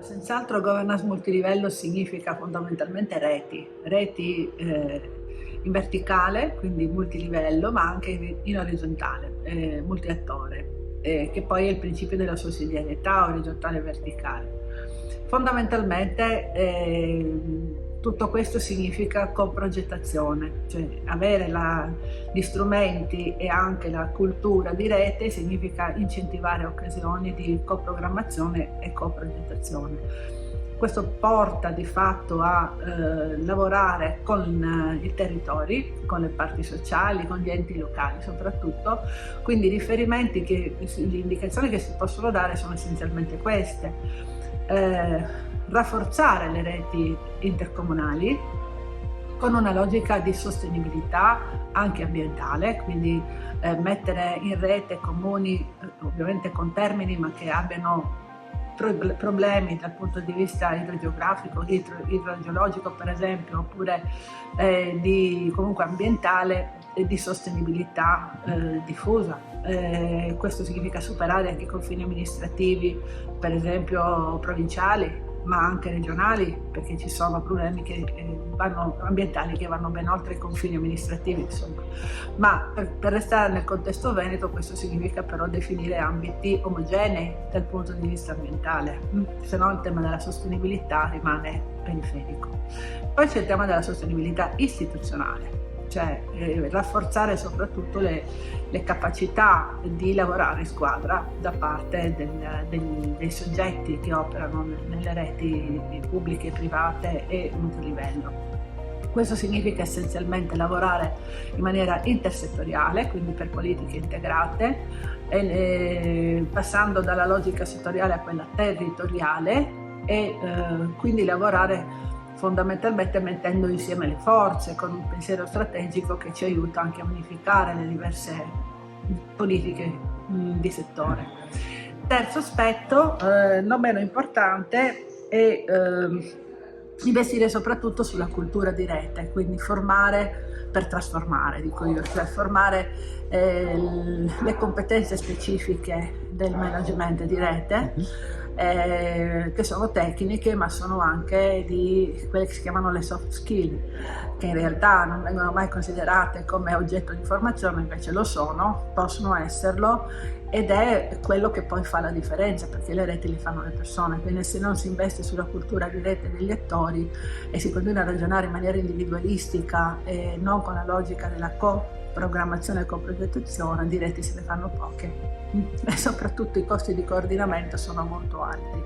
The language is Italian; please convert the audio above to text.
Senz'altro governance multilivello significa fondamentalmente reti in verticale, quindi multilivello, ma anche in orizzontale, multiattore, che poi è il principio della sussidiarietà orizzontale e verticale. Fondamentalmente tutto questo significa coprogettazione, cioè avere gli strumenti e anche la cultura di rete significa incentivare occasioni di coprogrammazione e coprogettazione. Questo porta di fatto a lavorare con i territori, con le parti sociali, con gli enti locali soprattutto, quindi le indicazioni che si possono dare sono essenzialmente queste. Rafforzare le reti intercomunali con una logica di sostenibilità anche ambientale, quindi mettere in rete comuni, ovviamente con termini, ma che abbiano problemi dal punto di vista idrogeografico, idrogeologico per esempio, oppure comunque ambientale e di sostenibilità diffusa. Questo significa superare anche i confini amministrativi, per esempio provinciali, ma anche regionali, perché ci sono problemi ambientali che vanno ben oltre i confini amministrativi, insomma. Ma per restare nel contesto veneto, questo significa però definire ambiti omogenei dal punto di vista ambientale, se no il tema della sostenibilità rimane periferico. Poi c'è il tema della sostenibilità istituzionale, cioè rafforzare soprattutto le capacità di lavorare in squadra da parte dei soggetti che operano nelle reti pubbliche, private e multilivello. Questo significa essenzialmente lavorare in maniera intersettoriale, quindi per politiche integrate, passando dalla logica settoriale a quella territoriale e quindi lavorare fondamentalmente mettendo insieme le forze con un pensiero strategico che ci aiuta anche a unificare le diverse politiche di settore. Terzo aspetto, non meno importante, è investire soprattutto sulla cultura di rete, quindi formare per trasformare, dico io, cioè formare le competenze specifiche del management di rete, che sono tecniche ma sono anche di quelle che si chiamano le soft skill, che in realtà non vengono mai considerate come oggetto di formazione, invece lo sono, possono esserlo, ed è quello che poi fa la differenza, perché le reti le fanno le persone. Quindi se non si investe sulla cultura di rete degli attori e si continua a ragionare in maniera individualistica e non con la logica della coprogrammazione e coprogettazione, di reti se ne fanno poche e soprattutto i costi di coordinamento sono molto alti.